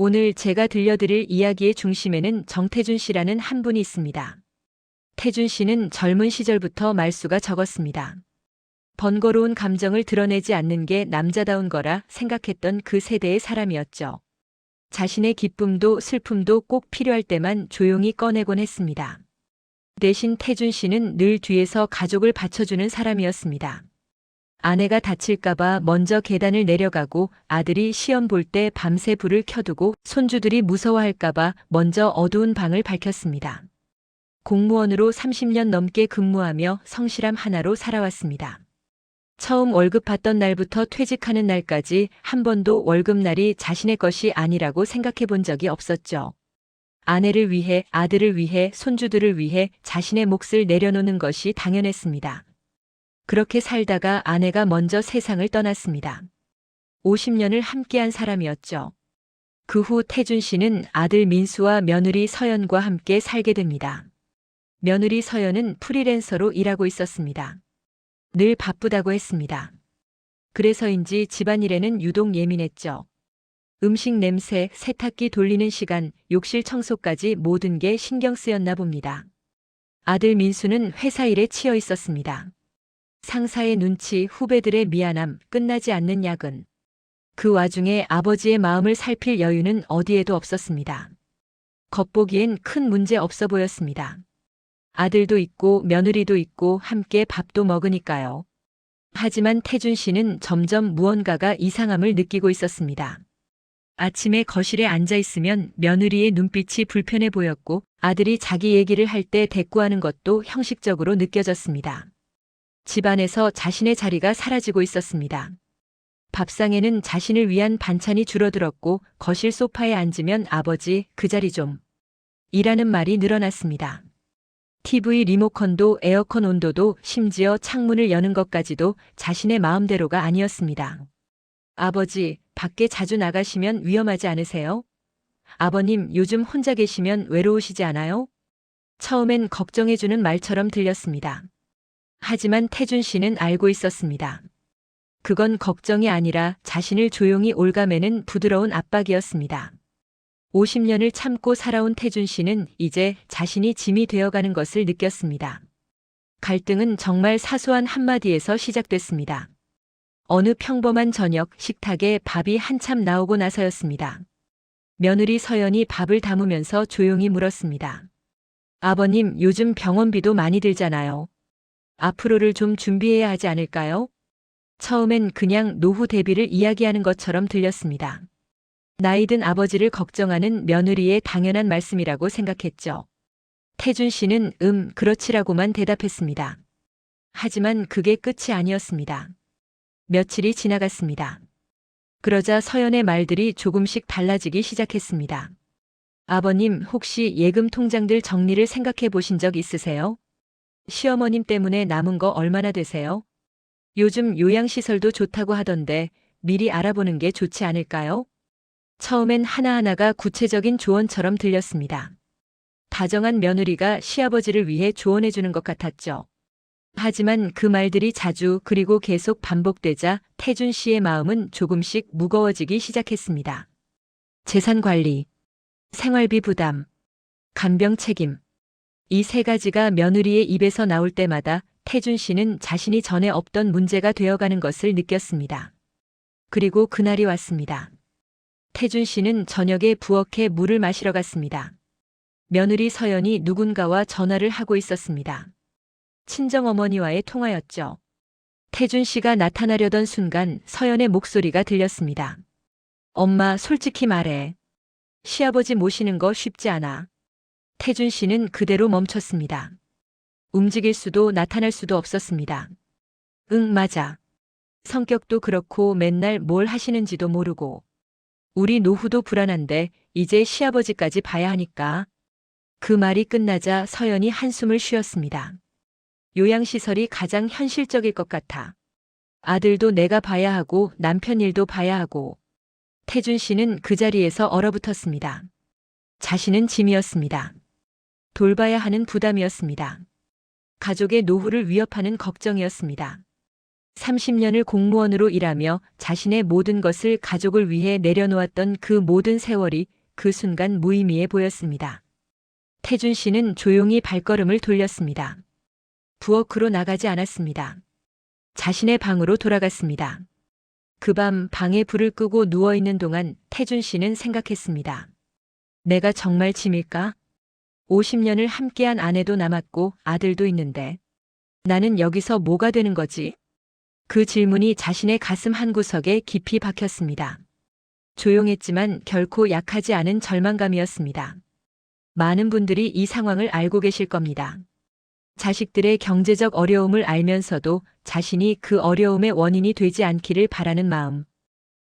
오늘 제가 들려드릴 이야기의 중심에는 정태준 씨라는 한 분이 있습니다. 태준 씨는 젊은 시절부터 말수가 적었습니다. 번거로운 감정을 드러내지 않는 게 남자다운 거라 생각했던 그 세대의 사람이었죠. 자신의 기쁨도 슬픔도 꼭 필요할 때만 조용히 꺼내곤 했습니다. 대신 태준 씨는 늘 뒤에서 가족을 받쳐주는 사람이었습니다. 아내가 다칠까봐 먼저 계단을 내려가고 아들이 시험 볼 때 밤새 불을 켜두고 손주들이 무서워할까봐 먼저 어두운 방을 밝혔습니다. 공무원으로 30년 넘게 근무하며 성실함 하나로 살아왔습니다. 처음 월급 받던 날부터 퇴직하는 날까지 한 번도 월급날이 자신의 것이 아니라고 생각해 본 적이 없었죠. 아내를 위해, 아들을 위해, 손주들을 위해 자신의 몫을 내려놓는 것이 당연했습니다. 그렇게 살다가 아내가 먼저 세상을 떠났습니다. 50년을 함께한 사람이었죠. 그 후 태준 씨는 아들 민수와 며느리 서연과 함께 살게 됩니다. 며느리 서연은 프리랜서로 일하고 있었습니다. 늘 바쁘다고 했습니다. 그래서인지 집안일에는 유독 예민했죠. 음식 냄새, 세탁기 돌리는 시간, 욕실 청소까지 모든 게 신경 쓰였나 봅니다. 아들 민수는 회사 일에 치여 있었습니다. 상사의 눈치, 후배들의 미안함, 끝나지 않는 야근. 그 와중에 아버지의 마음을 살필 여유는 어디에도 없었습니다. 겉보기엔 큰 문제 없어 보였습니다. 아들도 있고 며느리도 있고 함께 밥도 먹으니까요. 하지만 태준 씨는 점점 무언가가 이상함을 느끼고 있었습니다. 아침에 거실에 앉아 있으면 며느리의 눈빛이 불편해 보였고 아들이 자기 얘기를 할 때 대꾸하는 것도 형식적으로 느껴졌습니다. 집안에서 자신의 자리가 사라지고 있었습니다. 밥상에는 자신을 위한 반찬이 줄어들었고 거실 소파에 앉으면 아버지, 그 자리 좀. 이라는 말이 늘어났습니다. TV 리모컨도 에어컨 온도도 심지어 창문을 여는 것까지도 자신의 마음대로가 아니었습니다. 아버지, 밖에 자주 나가시면 위험하지 않으세요? 아버님, 요즘 혼자 계시면 외로우시지 않아요? 처음엔 걱정해주는 말처럼 들렸습니다. 하지만 태준 씨는 알고 있었습니다. 그건 걱정이 아니라 자신을 조용히 옭아매는 부드러운 압박이었습니다. 50년을 참고 살아온 태준 씨는 이제 자신이 짐이 되어가는 것을 느꼈습니다. 갈등은 정말 사소한 한마디에서 시작됐습니다. 어느 평범한 저녁 식탁에 밥이 한참 나오고 나서였습니다. 며느리 서연이 밥을 담으면서 조용히 물었습니다. 아버님, 요즘 병원비도 많이 들잖아요. 앞으로를 좀 준비해야 하지 않을까요? 처음엔 그냥 노후 대비를 이야기하는 것처럼 들렸습니다. 나이든 아버지를 걱정하는 며느리의 당연한 말씀이라고 생각했죠. 태준 씨는 그렇지라고만 대답했습니다. 하지만 그게 끝이 아니었습니다. 며칠이 지나갔습니다. 그러자 서연의 말들이 조금씩 달라지기 시작했습니다. 아버님, 혹시 예금 통장들 정리를 생각해 보신 적 있으세요? 시어머님 때문에 남은 거 얼마나 되세요? 요즘 요양시설도 좋다고 하던데 미리 알아보는 게 좋지 않을까요? 처음엔 하나하나가 구체적인 조언처럼 들렸습니다. 다정한 며느리가 시아버지를 위해 조언해주는 것 같았죠. 하지만 그 말들이 자주 그리고 계속 반복되자 태준 씨의 마음은 조금씩 무거워지기 시작했습니다. 재산 관리, 생활비 부담, 간병 책임. 이 세 가지가 며느리의 입에서 나올 때마다 태준 씨는 자신이 전에 없던 문제가 되어가는 것을 느꼈습니다. 그리고 그날이 왔습니다. 태준 씨는 저녁에 부엌에 물을 마시러 갔습니다. 며느리 서연이 누군가와 전화를 하고 있었습니다. 친정어머니와의 통화였죠. 태준 씨가 나타나려던 순간 서연의 목소리가 들렸습니다. 엄마, 솔직히 말해. 시아버지 모시는 거 쉽지 않아. 태준 씨는 그대로 멈췄습니다. 움직일 수도 나타날 수도 없었습니다. 응, 맞아. 성격도 그렇고 맨날 뭘 하시는지도 모르고. 우리 노후도 불안한데 이제 시아버지까지 봐야 하니까. 그 말이 끝나자 서연이 한숨을 쉬었습니다. 요양시설이 가장 현실적일 것 같아. 아들도 내가 봐야 하고 남편 일도 봐야 하고. 태준 씨는 그 자리에서 얼어붙었습니다. 자신은 짐이었습니다. 돌봐야 하는 부담이었습니다. 가족의 노후를 위협하는 걱정이었습니다. 30년을 공무원으로 일하며 자신의 모든 것을 가족을 위해 내려놓았던 그 모든 세월이 그 순간 무의미해 보였습니다. 태준 씨는 조용히 발걸음을 돌렸습니다. 부엌으로 나가지 않았습니다. 자신의 방으로 돌아갔습니다. 그 밤 방에 불을 끄고 누워있는 동안 태준 씨는 생각했습니다. 내가 정말 짐일까? 50년을 함께한 아내도 남았고 아들도 있는데 나는 여기서 뭐가 되는 거지? 그 질문이 자신의 가슴 한구석에 깊이 박혔습니다. 조용했지만 결코 약하지 않은 절망감이었습니다. 많은 분들이 이 상황을 알고 계실 겁니다. 자식들의 경제적 어려움을 알면서도 자신이 그 어려움의 원인이 되지 않기를 바라는 마음.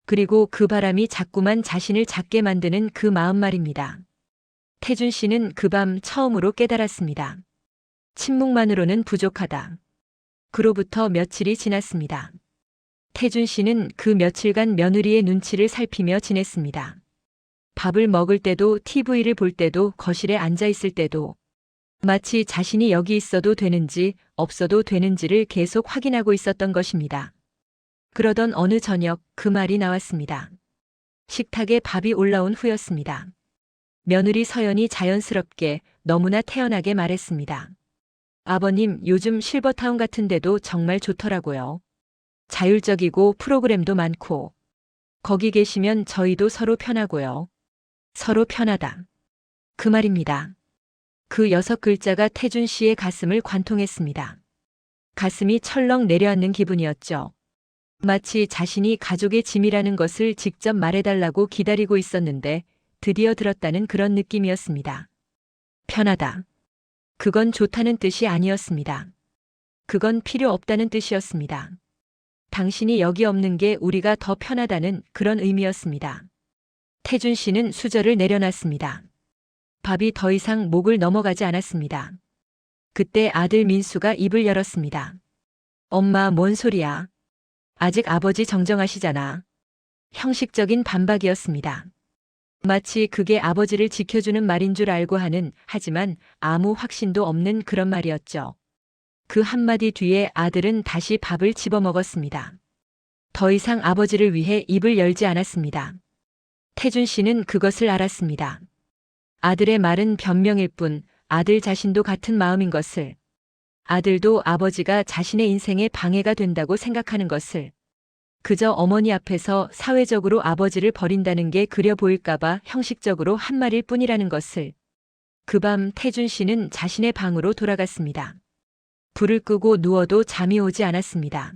그리고 그 바람이 자꾸만 자신을 작게 만드는 그 마음 말입니다. 태준 씨는 그 밤 처음으로 깨달았습니다. 침묵만으로는 부족하다. 그로부터 며칠이 지났습니다. 태준 씨는 그 며칠간 며느리의 눈치를 살피며 지냈습니다. 밥을 먹을 때도 TV를 볼 때도 거실에 앉아 있을 때도 마치 자신이 여기 있어도 되는지 없어도 되는지를 계속 확인하고 있었던 것입니다. 그러던 어느 저녁 그 말이 나왔습니다. 식탁에 밥이 올라온 후였습니다. 며느리 서연이 자연스럽게 너무나 태연하게 말했습니다. 아버님, 요즘 실버타운 같은 데도 정말 좋더라고요. 자율적이고 프로그램도 많고. 거기 계시면 저희도 서로 편하고요. 서로 편하다. 그 말입니다. 그 6글자가 태준 씨의 가슴을 관통했습니다. 가슴이 철렁 내려앉는 기분이었죠. 마치 자신이 가족의 짐이라는 것을 직접 말해달라고 기다리고 있었는데 드디어 들었다는 그런 느낌이었습니다. 편하다. 그건 좋다는 뜻이 아니었습니다. 그건 필요 없다는 뜻이었습니다. 당신이 여기 없는 게 우리가 더 편하다는 그런 의미였습니다. 태준 씨는 수저를 내려놨습니다. 밥이 더 이상 목을 넘어가지 않았습니다. 그때 아들 민수가 입을 열었습니다. 엄마, 뭔 소리야? 아직 아버지 정정하시잖아. 형식적인 반박이었습니다. 마치 그게 아버지를 지켜주는 말인 줄 알고 하는, 하지만 아무 확신도 없는 그런 말이었죠. 그 한마디 뒤에 아들은 다시 밥을 집어먹었습니다. 더 이상 아버지를 위해 입을 열지 않았습니다. 태준 씨는 그것을 알았습니다. 아들의 말은 변명일 뿐 아들 자신도 같은 마음인 것을. 아들도 아버지가 자신의 인생에 방해가 된다고 생각하는 것을. 그저 어머니 앞에서 사회적으로 아버지를 버린다는 게 그려 보일까봐 형식적으로 한 말일 뿐이라는 것을. 그 밤 태준 씨는 자신의 방으로 돌아갔습니다. 불을 끄고 누워도 잠이 오지 않았습니다.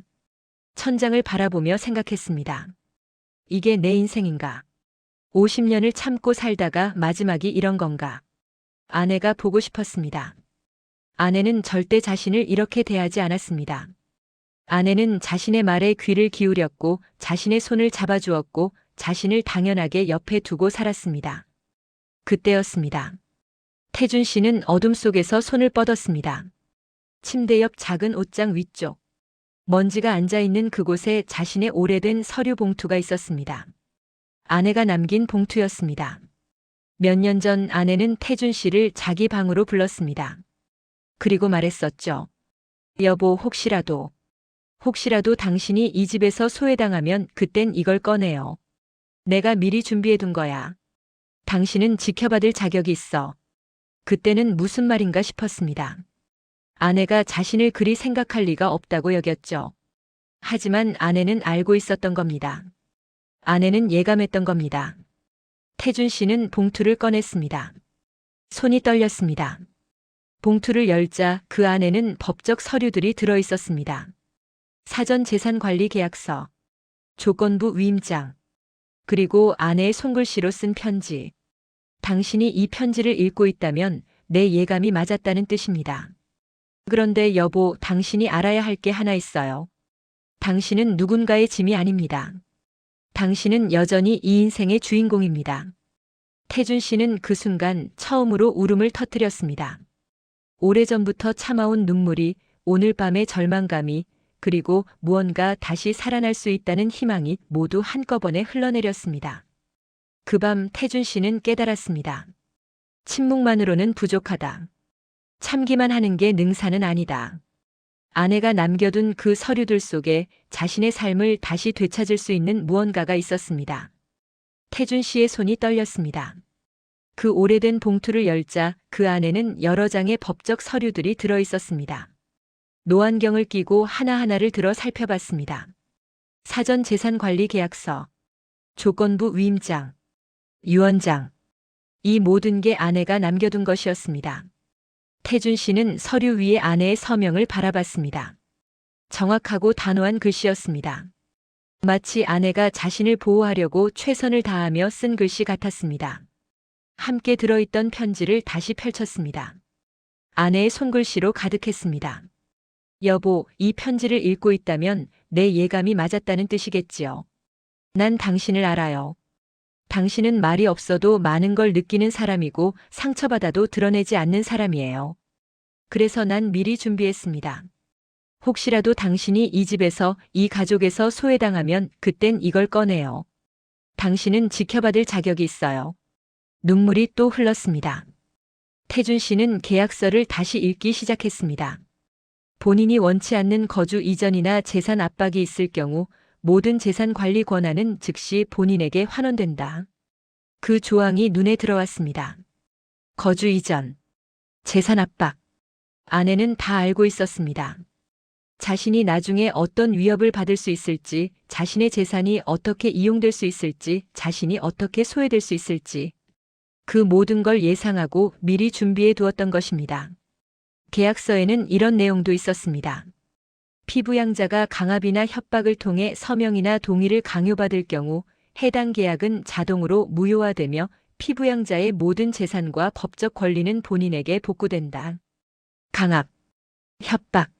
천장을 바라보며 생각했습니다. 이게 내 인생인가? 50년을 참고 살다가 마지막이 이런 건가? 아내가 보고 싶었습니다. 아내는 절대 자신을 이렇게 대하지 않았습니다. 아내는 자신의 말에 귀를 기울였고 자신의 손을 잡아주었고 자신을 당연하게 옆에 두고 살았습니다. 그때였습니다. 태준 씨는 어둠 속에서 손을 뻗었습니다. 침대 옆 작은 옷장 위쪽. 먼지가 앉아있는 그곳에 자신의 오래된 서류 봉투가 있었습니다. 아내가 남긴 봉투였습니다. 몇 년 전 아내는 태준 씨를 자기 방으로 불렀습니다. 그리고 말했었죠. 여보, 혹시라도 당신이 이 집에서 소외당하면 그땐 이걸 꺼내요. 내가 미리 준비해둔 거야. 당신은 지켜받을 자격이 있어. 그때는 무슨 말인가 싶었습니다. 아내가 자신을 그리 생각할 리가 없다고 여겼죠. 하지만 아내는 알고 있었던 겁니다. 아내는 예감했던 겁니다. 태준 씨는 봉투를 꺼냈습니다. 손이 떨렸습니다. 봉투를 열자 그 안에는 법적 서류들이 들어 있었습니다. 사전 재산 관리 계약서, 조건부 위임장, 그리고 아내의 손글씨로 쓴 편지. 당신이 이 편지를 읽고 있다면 내 예감이 맞았다는 뜻입니다. 그런데 여보, 당신이 알아야 할 게 하나 있어요. 당신은 누군가의 짐이 아닙니다. 당신은 여전히 이 인생의 주인공입니다. 태준 씨는 그 순간 처음으로 울음을 터뜨렸습니다. 오래전부터 참아온 눈물이, 오늘 밤의 절망감이, 그리고 무언가 다시 살아날 수 있다는 희망이 모두 한꺼번에 흘러내렸습니다. 그 밤 태준 씨는 깨달았습니다. 침묵만으로는 부족하다. 참기만 하는 게 능사는 아니다. 아내가 남겨둔 그 서류들 속에 자신의 삶을 다시 되찾을 수 있는 무언가가 있었습니다. 태준 씨의 손이 떨렸습니다. 그 오래된 봉투를 열자 그 안에는 여러 장의 법적 서류들이 들어 있었습니다. 노안경을 끼고 하나하나를 들어 살펴봤습니다. 사전재산관리계약서, 조건부 위임장, 유언장. 이 모든 게 아내가 남겨둔 것이었습니다. 태준 씨는 서류 위에 아내의 서명을 바라봤습니다. 정확하고 단호한 글씨였습니다. 마치 아내가 자신을 보호하려고 최선을 다하며 쓴 글씨 같았습니다. 함께 들어있던 편지를 다시 펼쳤습니다. 아내의 손글씨로 가득했습니다. 여보, 이 편지를 읽고 있다면 내 예감이 맞았다는 뜻이겠지요. 난 당신을 알아요. 당신은 말이 없어도 많은 걸 느끼는 사람이고 상처받아도 드러내지 않는 사람이에요. 그래서 난 미리 준비했습니다. 혹시라도 당신이 이 집에서, 이 가족에서 소외당하면 그땐 이걸 꺼내요. 당신은 지켜받을 자격이 있어요. 눈물이 또 흘렀습니다. 태준 씨는 계약서를 다시 읽기 시작했습니다. 본인이 원치 않는 거주 이전이나 재산 압박이 있을 경우 모든 재산 관리 권한은 즉시 본인에게 환원된다. 그 조항이 눈에 들어왔습니다. 거주 이전, 재산 압박. 아내는 다 알고 있었습니다. 자신이 나중에 어떤 위협을 받을 수 있을지, 자신의 재산이 어떻게 이용될 수 있을지, 자신이 어떻게 소외될 수 있을지. 그 모든 걸 예상하고 미리 준비해 두었던 것입니다. 계약서에는 이런 내용도 있었습니다. 피부양자가 강압이나 협박을 통해 서명이나 동의를 강요받을 경우 해당 계약은 자동으로 무효화되며 피부양자의 모든 재산과 법적 권리는 본인에게 복구된다. 강압, 협박.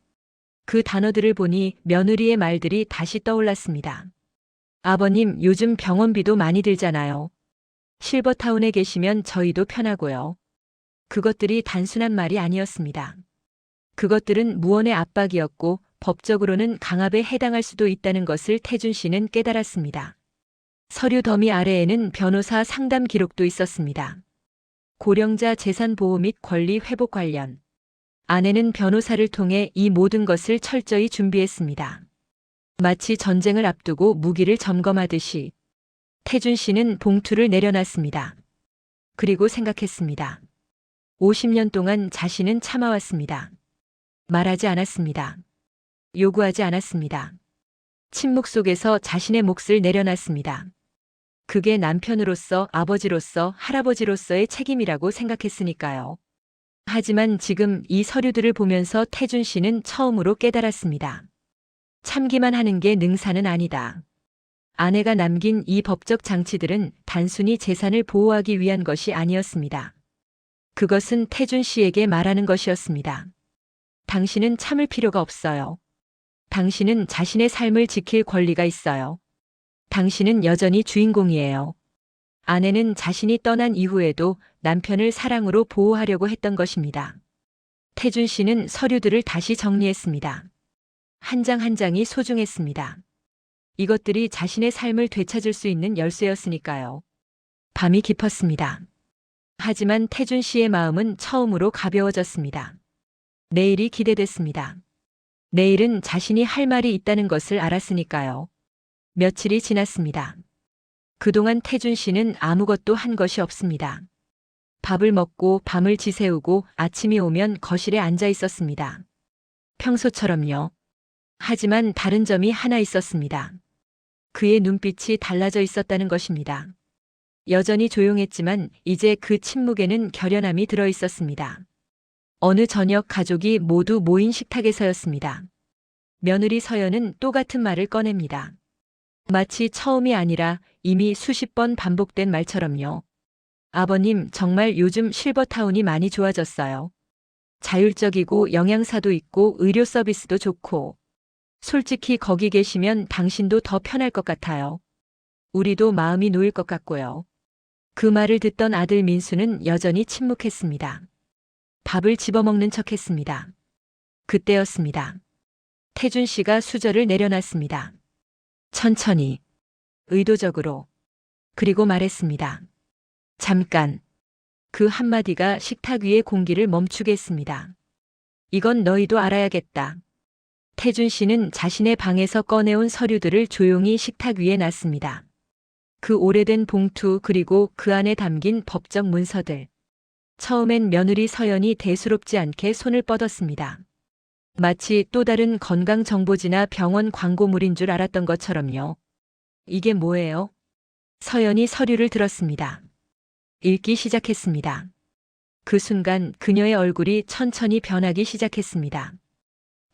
그 단어들을 보니 며느리의 말들이 다시 떠올랐습니다. 아버님, 요즘 병원비도 많이 들잖아요. 실버타운에 계시면 저희도 편하고요. 그것들이 단순한 말이 아니었습니다. 그것들은 무언의 압박이었고 법적으로는 강압에 해당할 수도 있다는 것을 태준 씨는 깨달았습니다. 서류 더미 아래에는 변호사 상담 기록도 있었습니다. 고령자 재산 보호 및 권리 회복 관련. 아내는 변호사를 통해 이 모든 것을 철저히 준비했습니다. 마치 전쟁을 앞두고 무기를 점검하듯이 태준 씨는 봉투를 내려놨습니다. 그리고 생각했습니다. 50년 동안 자신은 참아왔습니다. 말하지 않았습니다. 요구하지 않았습니다. 침묵 속에서 자신의 몫을 내려놨습니다. 그게 남편으로서, 아버지로서, 할아버지로서의 책임이라고 생각했으니까요. 하지만 지금 이 서류들을 보면서 태준 씨는 처음으로 깨달았습니다. 참기만 하는 게 능사는 아니다. 아내가 남긴 이 법적 장치들은 단순히 재산을 보호하기 위한 것이 아니었습니다. 그것은 태준 씨에게 말하는 것이었습니다. 당신은 참을 필요가 없어요. 당신은 자신의 삶을 지킬 권리가 있어요. 당신은 여전히 주인공이에요. 아내는 자신이 떠난 이후에도 남편을 사랑으로 보호하려고 했던 것입니다. 태준 씨는 서류들을 다시 정리했습니다. 한 장 한 장이 소중했습니다. 이것들이 자신의 삶을 되찾을 수 있는 열쇠였으니까요. 밤이 깊었습니다. 하지만 태준 씨의 마음은 처음으로 가벼워졌습니다. 내일이 기대됐습니다. 내일은 자신이 할 말이 있다는 것을 알았으니까요. 며칠이 지났습니다. 그동안 태준 씨는 아무것도 한 것이 없습니다. 밥을 먹고 밤을 지새우고 아침이 오면 거실에 앉아 있었습니다. 평소처럼요. 하지만 다른 점이 하나 있었습니다. 그의 눈빛이 달라져 있었다는 것입니다. 여전히 조용했지만 이제 그 침묵에는 결연함이 들어 있었습니다. 어느 저녁 가족이 모두 모인 식탁에서였습니다. 며느리 서연은 또 같은 말을 꺼냅니다. 마치 처음이 아니라 이미 수십 번 반복된 말처럼요. 아버님, 정말 요즘 실버타운이 많이 좋아졌어요. 자율적이고 영양사도 있고 의료 서비스도 좋고. 솔직히 거기 계시면 당신도 더 편할 것 같아요. 우리도 마음이 놓일 것 같고요. 그 말을 듣던 아들 민수는 여전히 침묵했습니다. 밥을 집어먹는 척했습니다. 그때였습니다. 태준 씨가 수저를 내려놨습니다. 천천히, 의도적으로, 그리고 말했습니다. 잠깐. 그 한마디가 식탁 위의 공기를 멈추게 했습니다. 이건 너희도 알아야겠다. 태준 씨는 자신의 방에서 꺼내온 서류들을 조용히 식탁 위에 놨습니다. 그 오래된 봉투 그리고 그 안에 담긴 법적 문서들. 처음엔 며느리 서연이 대수롭지 않게 손을 뻗었습니다. 마치 또 다른 건강정보지나 병원 광고물인 줄 알았던 것처럼요. 이게 뭐예요? 서연이 서류를 들었습니다. 읽기 시작했습니다. 그 순간 그녀의 얼굴이 천천히 변하기 시작했습니다.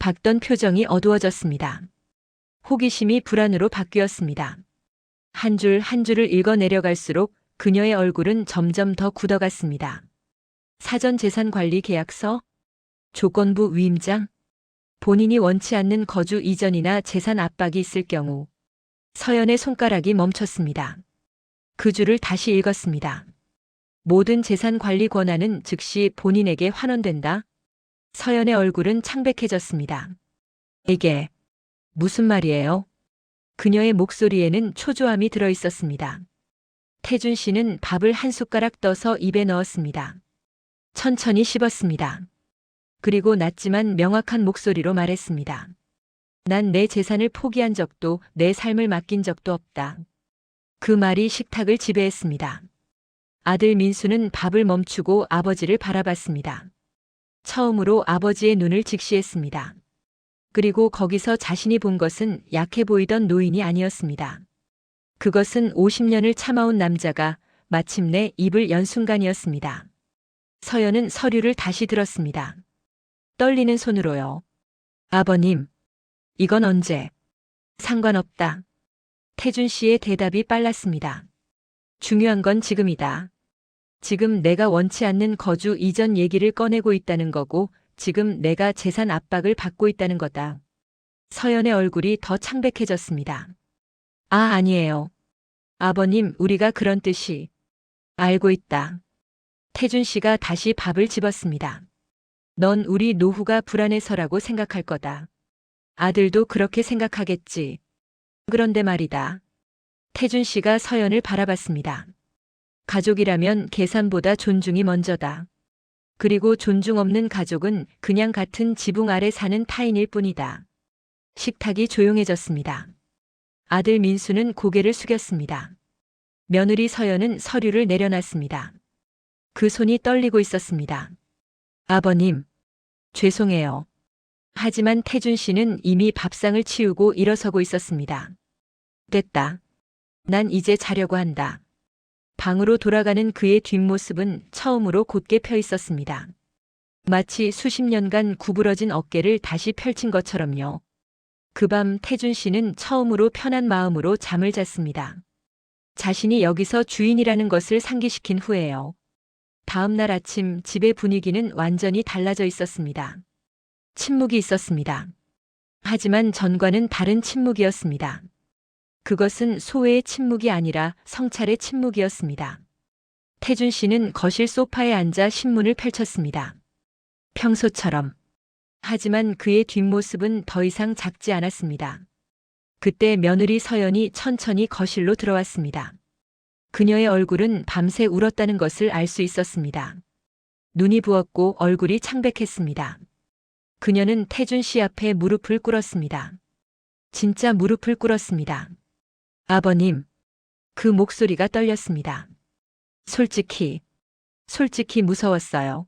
밝던 표정이 어두워졌습니다. 호기심이 불안으로 바뀌었습니다. 한 줄 한 줄을 읽어 내려갈수록 그녀의 얼굴은 점점 더 굳어갔습니다. 사전재산관리 계약서, 조건부 위임장, 본인이 원치 않는 거주 이전이나 재산 압박이 있을 경우. 서연의 손가락이 멈췄습니다. 그 줄을 다시 읽었습니다. 모든 재산 관리 권한은 즉시 본인에게 환원된다. 서연의 얼굴은 창백해졌습니다. 이게 무슨 말이에요? 그녀의 목소리에는 초조함이 들어 있었습니다. 태준 씨는 밥을 한 숟가락 떠서 입에 넣었습니다. 천천히 씹었습니다. 그리고 낮지만 명확한 목소리로 말했습니다. 난 내 재산을 포기한 적도 내 삶을 맡긴 적도 없다. 그 말이 식탁을 지배했습니다. 아들 민수는 밥을 멈추고 아버지를 바라봤습니다. 처음으로 아버지의 눈을 직시했습니다. 그리고 거기서 자신이 본 것은 약해 보이던 노인이 아니었습니다. 그것은 50년을 참아온 남자가 마침내 입을 연 순간이었습니다. 서연은 서류를 다시 들었습니다. 떨리는 손으로요. 아버님, 이건 언제? 상관없다. 태준 씨의 대답이 빨랐습니다. 중요한 건 지금이다. 지금 내가 원치 않는 거주 이전 얘기를 꺼내고 있다는 거고, 지금 내가 재산 압박을 받고 있다는 거다. 서연의 얼굴이 더 창백해졌습니다. 아, 아니에요. 아버님, 우리가 그런 뜻이. 알고 있다. 태준 씨가 다시 밥을 집었습니다. 넌 우리 노후가 불안해서라고 생각할 거다. 아들도 그렇게 생각하겠지. 그런데 말이다. 태준 씨가 서연을 바라봤습니다. 가족이라면 계산보다 존중이 먼저다. 그리고 존중 없는 가족은 그냥 같은 지붕 아래 사는 타인일 뿐이다. 식탁이 조용해졌습니다. 아들 민수는 고개를 숙였습니다. 며느리 서연은 서류를 내려놨습니다. 그 손이 떨리고 있었습니다. 아버님, 죄송해요. 하지만 태준 씨는 이미 밥상을 치우고 일어서고 있었습니다. 됐다. 난 이제 자려고 한다. 방으로 돌아가는 그의 뒷모습은 처음으로 곧게 펴 있었습니다. 마치 수십 년간 구부러진 어깨를 다시 펼친 것처럼요. 그 밤 태준 씨는 처음으로 편한 마음으로 잠을 잤습니다. 자신이 여기서 주인이라는 것을 상기시킨 후에요. 다음 날 아침 집의 분위기는 완전히 달라져 있었습니다. 침묵이 있었습니다. 하지만 전과는 다른 침묵이었습니다. 그것은 소외의 침묵이 아니라 성찰의 침묵이었습니다. 태준 씨는 거실 소파에 앉아 신문을 펼쳤습니다. 평소처럼. 하지만 그의 뒷모습은 더 이상 작지 않았습니다. 그때 며느리 서연이 천천히 거실로 들어왔습니다. 그녀의 얼굴은 밤새 울었다는 것을 알 수 있었습니다. 눈이 부었고 얼굴이 창백했습니다. 그녀는 태준 씨 앞에 무릎을 꿇었습니다. 진짜 무릎을 꿇었습니다. 아버님. 그 목소리가 떨렸습니다. 솔직히 무서웠어요.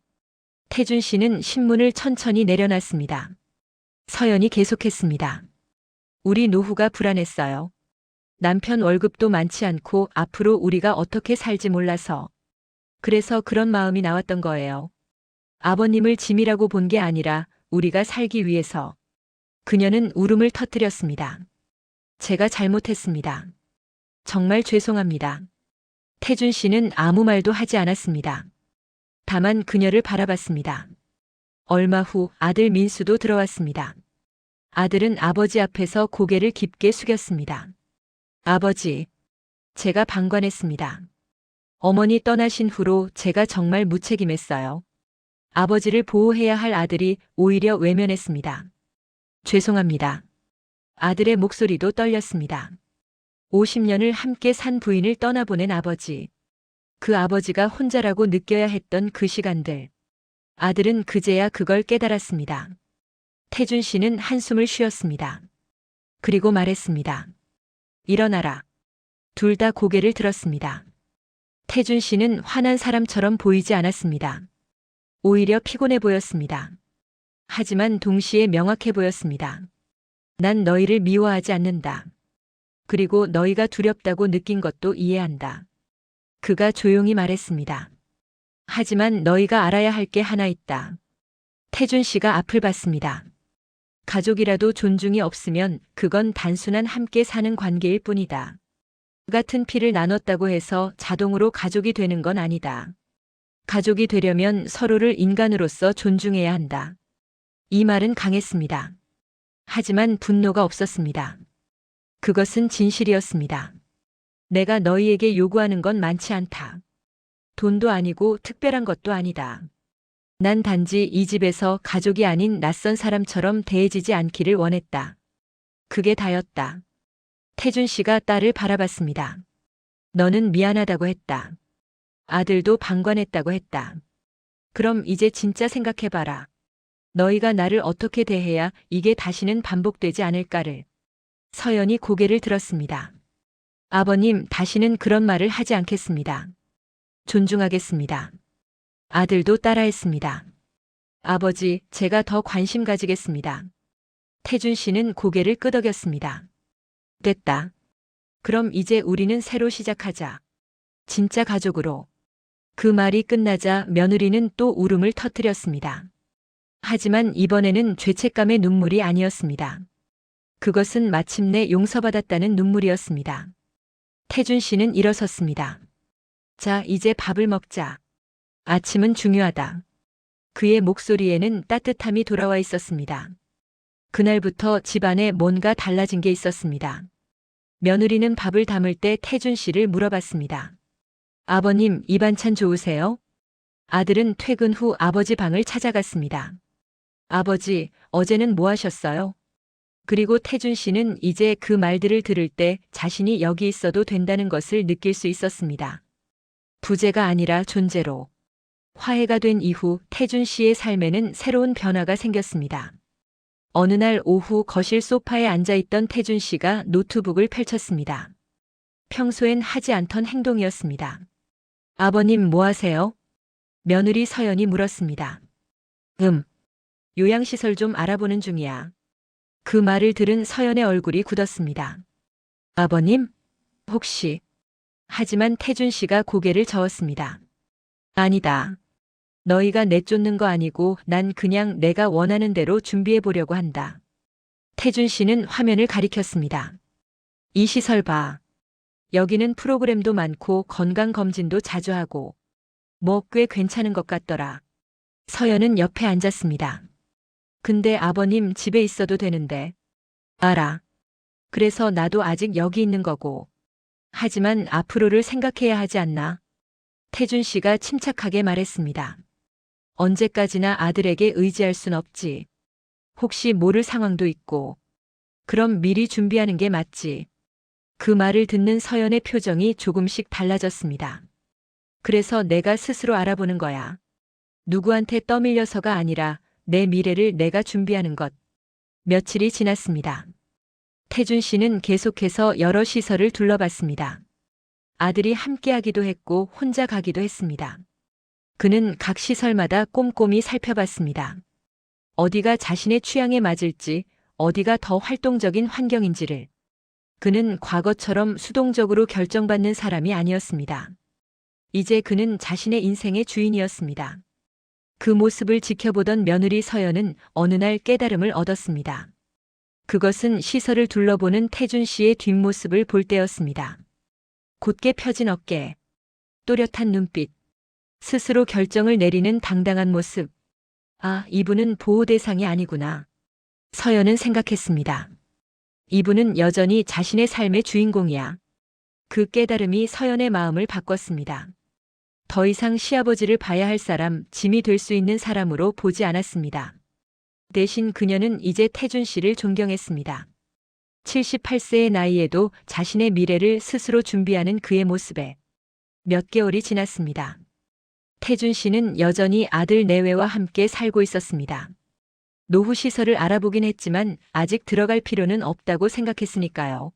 태준 씨는 신문을 천천히 내려놨습니다. 서연이 계속했습니다. 우리 노후가 불안했어요. 남편 월급도 많지 않고 앞으로 우리가 어떻게 살지 몰라서. 그래서 그런 마음이 나왔던 거예요. 아버님을 짐이라고 본 게 아니라 우리가 살기 위해서. 그녀는 울음을 터뜨렸습니다. 제가 잘못했습니다. 정말 죄송합니다. 태준 씨는 아무 말도 하지 않았습니다. 다만 그녀를 바라봤습니다. 얼마 후 아들 민수도 들어왔습니다. 아들은 아버지 앞에서 고개를 깊게 숙였습니다. 아버지, 제가 방관했습니다. 어머니 떠나신 후로 제가 정말 무책임했어요. 아버지를 보호해야 할 아들이 오히려 외면했습니다. 죄송합니다. 아들의 목소리도 떨렸습니다. 50년을 함께 산 부인을 떠나보낸 아버지. 그 아버지가 혼자라고 느껴야 했던 그 시간들. 아들은 그제야 그걸 깨달았습니다. 태준 씨는 한숨을 쉬었습니다. 그리고 말했습니다. 일어나라. 둘 다 고개를 들었습니다. 태준 씨는 화난 사람처럼 보이지 않았습니다. 오히려 피곤해 보였습니다. 하지만 동시에 명확해 보였습니다. 난 너희를 미워하지 않는다. 그리고 너희가 두렵다고 느낀 것도 이해한다. 그가 조용히 말했습니다. 하지만 너희가 알아야 할 게 하나 있다. 태준 씨가 앞을 봤습니다. 가족이라도 존중이 없으면 그건 단순한 함께 사는 관계일 뿐이다. 같은 피를 나눴다고 해서 자동으로 가족이 되는 건 아니다. 가족이 되려면 서로를 인간으로서 존중해야 한다. 이 말은 강했습니다. 하지만 분노가 없었습니다. 그것은 진실이었습니다. 내가 너희에게 요구하는 건 많지 않다. 돈도 아니고 특별한 것도 아니다. 난 단지 이 집에서 가족이 아닌 낯선 사람처럼 대해지지 않기를 원했다. 그게 다였다. 태준 씨가 딸을 바라봤습니다. 너는 미안하다고 했다. 아들도 방관했다고 했다. 그럼 이제 진짜 생각해봐라. 너희가 나를 어떻게 대해야 이게 다시는 반복되지 않을까를. 서연이 고개를 들었습니다. 아버님, 다시는 그런 말을 하지 않겠습니다. 존중하겠습니다. 아들도 따라했습니다. 아버지, 제가 더 관심 가지겠습니다. 태준 씨는 고개를 끄덕였습니다. 됐다. 그럼 이제 우리는 새로 시작하자. 진짜 가족으로. 그 말이 끝나자 며느리는 또 울음을 터뜨렸습니다. 하지만 이번에는 죄책감의 눈물이 아니었습니다. 그것은 마침내 용서받았다는 눈물이었습니다. 태준 씨는 일어섰습니다. 자, 이제 밥을 먹자. 아침은 중요하다. 그의 목소리에는 따뜻함이 돌아와 있었습니다. 그날부터 집안에 뭔가 달라진 게 있었습니다. 며느리는 밥을 담을 때 태준 씨를 물어봤습니다. 아버님, 이 반찬 좋으세요? 아들은 퇴근 후 아버지 방을 찾아갔습니다. 아버지, 어제는 뭐 하셨어요? 그리고 태준 씨는 이제 그 말들을 들을 때 자신이 여기 있어도 된다는 것을 느낄 수 있었습니다. 부재가 아니라 존재로. 화해가 된 이후 태준 씨의 삶에는 새로운 변화가 생겼습니다. 어느 날 오후 거실 소파에 앉아있던 태준 씨가 노트북을 펼쳤습니다. 평소엔 하지 않던 행동이었습니다. 아버님, 뭐 하세요? 며느리 서연이 물었습니다. 요양시설 좀 알아보는 중이야. 그 말을 들은 서연의 얼굴이 굳었습니다. 아버님? 혹시? 하지만 태준 씨가 고개를 저었습니다. 아니다. 너희가 내쫓는 거 아니고 난 그냥 내가 원하는 대로 준비해 보려고 한다. 태준 씨는 화면을 가리켰습니다. 이 시설 봐. 여기는 프로그램도 많고 건강검진도 자주 하고 뭐 꽤 괜찮은 것 같더라. 서연은 옆에 앉았습니다. 근데 아버님 집에 있어도 되는데. 알아. 그래서 나도 아직 여기 있는 거고. 하지만 앞으로를 생각해야 하지 않나? 태준 씨가 침착하게 말했습니다. 언제까지나 아들에게 의지할 순 없지. 혹시 모를 상황도 있고. 그럼 미리 준비하는 게 맞지. 그 말을 듣는 서연의 표정이 조금씩 달라졌습니다. 그래서 내가 스스로 알아보는 거야. 누구한테 떠밀려서가 아니라 내 미래를 내가 준비하는 것. 며칠이 지났습니다. 태준 씨는 계속해서 여러 시설을 둘러봤습니다. 아들이 함께하기도 했고 혼자 가기도 했습니다. 그는 각 시설마다 꼼꼼히 살펴봤습니다. 어디가 자신의 취향에 맞을지, 어디가 더 활동적인 환경인지를. 그는 과거처럼 수동적으로 결정받는 사람이 아니었습니다. 이제 그는 자신의 인생의 주인이었습니다. 그 모습을 지켜보던 며느리 서연은 어느 날 깨달음을 얻었습니다. 그것은 시설을 둘러보는 태준 씨의 뒷모습을 볼 때였습니다. 곧게 펴진 어깨, 또렷한 눈빛, 스스로 결정을 내리는 당당한 모습. 아, 이분은 보호 대상이 아니구나. 서연은 생각했습니다. 이분은 여전히 자신의 삶의 주인공이야. 그 깨달음이 서연의 마음을 바꿨습니다. 더 이상 시아버지를 봐야 할 사람, 짐이 될 수 있는 사람으로 보지 않았습니다. 대신 그녀는 이제 태준 씨를 존경했습니다. 78세의 나이에도 자신의 미래를 스스로 준비하는 그의 모습에 몇 개월이 지났습니다. 태준 씨는 여전히 아들 내외와 함께 살고 있었습니다. 노후 시설을 알아보긴 했지만 아직 들어갈 필요는 없다고 생각했으니까요.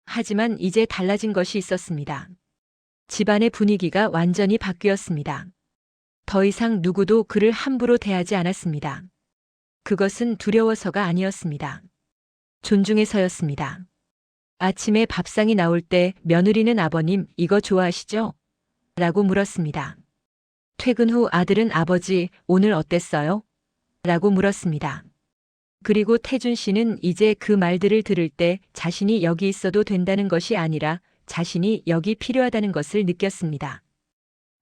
하지만 이제 달라진 것이 있었습니다. 집안의 분위기가 완전히 바뀌었습니다. 더 이상 누구도 그를 함부로 대하지 않았습니다. 그것은 두려워서가 아니었습니다. 존중해서였습니다. 아침에 밥상이 나올 때 며느리는 아버님, 이거 좋아하시죠? 라고 물었습니다. 퇴근 후 아들은 아버지, 오늘 어땠어요? 라고 물었습니다. 그리고 태준 씨는 이제 그 말들을 들을 때 자신이 여기 있어도 된다는 것이 아니라 자신이 여기 필요하다는 것을 느꼈습니다.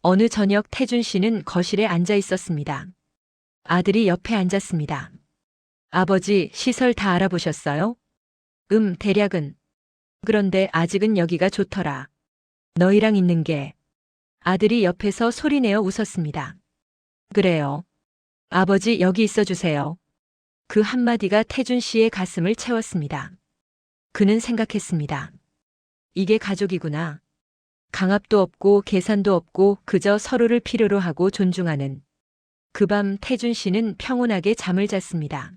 어느 저녁 태준 씨는 거실에 앉아 있었습니다. 아들이 옆에 앉았습니다. 아버지, 시설 다 알아보셨어요? 대략은. 그런데 아직은 여기가 좋더라. 너희랑 있는 게. 아들이 옆에서 소리내어 웃었습니다. 그래요. 아버지, 여기 있어 주세요. 그 한마디가 태준 씨의 가슴을 채웠습니다. 그는 생각했습니다. 이게 가족이구나. 강압도 없고 계산도 없고 그저 서로를 필요로 하고 존중하는. 그 밤 태준 씨는 평온하게 잠을 잤습니다.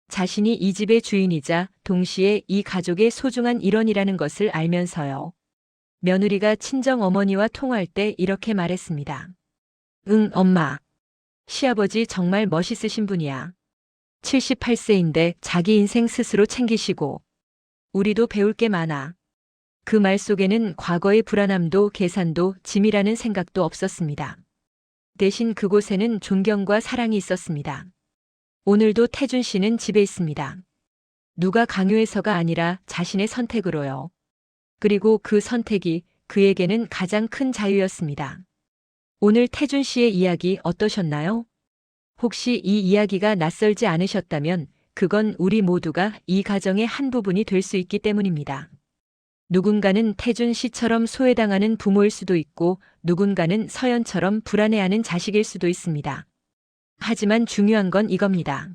자신이 이 집의 주인이자 동시에 이 가족의 소중한 일원이라는 것을 알면서요. 며느리가 친정 어머니와 통화할 때 이렇게 말했습니다. 응, 엄마. 시아버지 정말 멋있으신 분이야. 78세인데 자기 인생 스스로 챙기시고. 우리도 배울 게 많아. 그 말 속에는 과거의 불안함도 계산도 짐이라는 생각도 없었습니다. 대신 그곳에는 존경과 사랑이 있었습니다. 오늘도 태준 씨는 집에 있습니다. 누가 강요해서가 아니라 자신의 선택으로요. 그리고 그 선택이 그에게는 가장 큰 자유였습니다. 오늘 태준 씨의 이야기 어떠셨나요? 혹시 이 이야기가 낯설지 않으셨다면 그건 우리 모두가 이 가정의 한 부분이 될 수 있기 때문입니다. 누군가는 태준 씨처럼 소외당하는 부모일 수도 있고 누군가는 서연처럼 불안해하는 자식일 수도 있습니다. 하지만 중요한 건 이겁니다.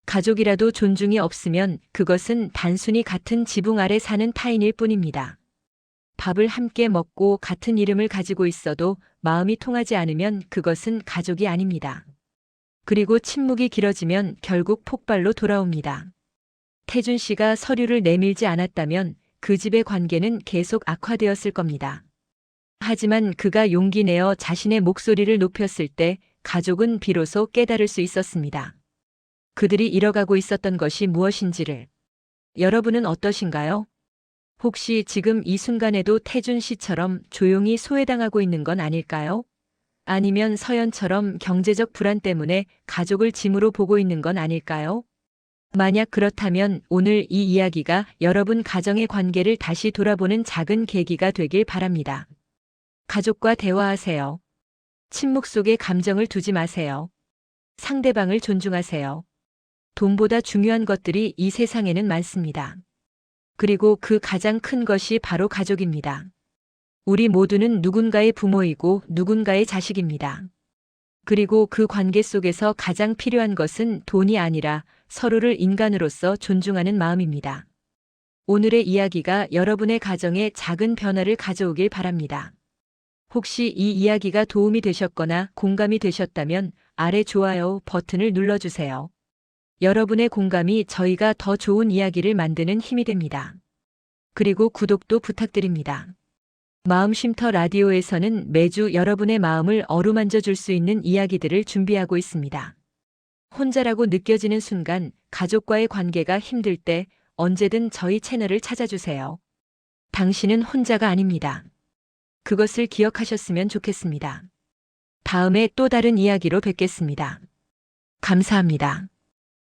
가족이라도 존중이 없으면 그것은 단순히 같은 지붕 아래 사는 타인일 뿐입니다. 밥을 함께 먹고 같은 이름을 가지고 있어도 마음이 통하지 않으면 그것은 가족이 아닙니다. 그리고 침묵이 길어지면 결국 폭발로 돌아옵니다. 태준 씨가 서류를 내밀지 않았다면 그 집의 관계는 계속 악화되었을 겁니다. 하지만 그가 용기 내어 자신의 목소리를 높였을 때 가족은 비로소 깨달을 수 있었습니다. 그들이 잃어가고 있었던 것이 무엇인지를. 여러분은 어떠신가요? 혹시 지금 이 순간에도 태준 씨처럼 조용히 소외당하고 있는 건 아닐까요? 아니면 서연처럼 경제적 불안 때문에 가족을 짐으로 보고 있는 건 아닐까요? 만약 그렇다면 오늘 이 이야기가 여러분 가정의 관계를 다시 돌아보는 작은 계기가 되길 바랍니다. 가족과 대화하세요. 침묵 속에 감정을 두지 마세요. 상대방을 존중하세요. 돈보다 중요한 것들이 이 세상에는 많습니다. 그리고 그 가장 큰 것이 바로 가족입니다. 우리 모두는 누군가의 부모이고 누군가의 자식입니다. 그리고 그 관계 속에서 가장 필요한 것은 돈이 아니라 서로를 인간으로서 존중하는 마음입니다. 오늘의 이야기가 여러분의 가정에 작은 변화를 가져오길 바랍니다. 혹시 이 이야기가 도움이 되셨거나 공감이 되셨다면 아래 좋아요 버튼을 눌러주세요. 여러분의 공감이 저희가 더 좋은 이야기를 만드는 힘이 됩니다. 그리고 구독도 부탁드립니다. 마음쉼터 라디오에서는 매주 여러분의 마음을 어루만져 줄 수 있는 이야기들을 준비하고 있습니다. 혼자라고 느껴지는 순간, 가족과의 관계가 힘들 때 언제든 저희 채널을 찾아주세요. 당신은 혼자가 아닙니다. 그것을 기억하셨으면 좋겠습니다. 다음에 또 다른 이야기로 뵙겠습니다. 감사합니다.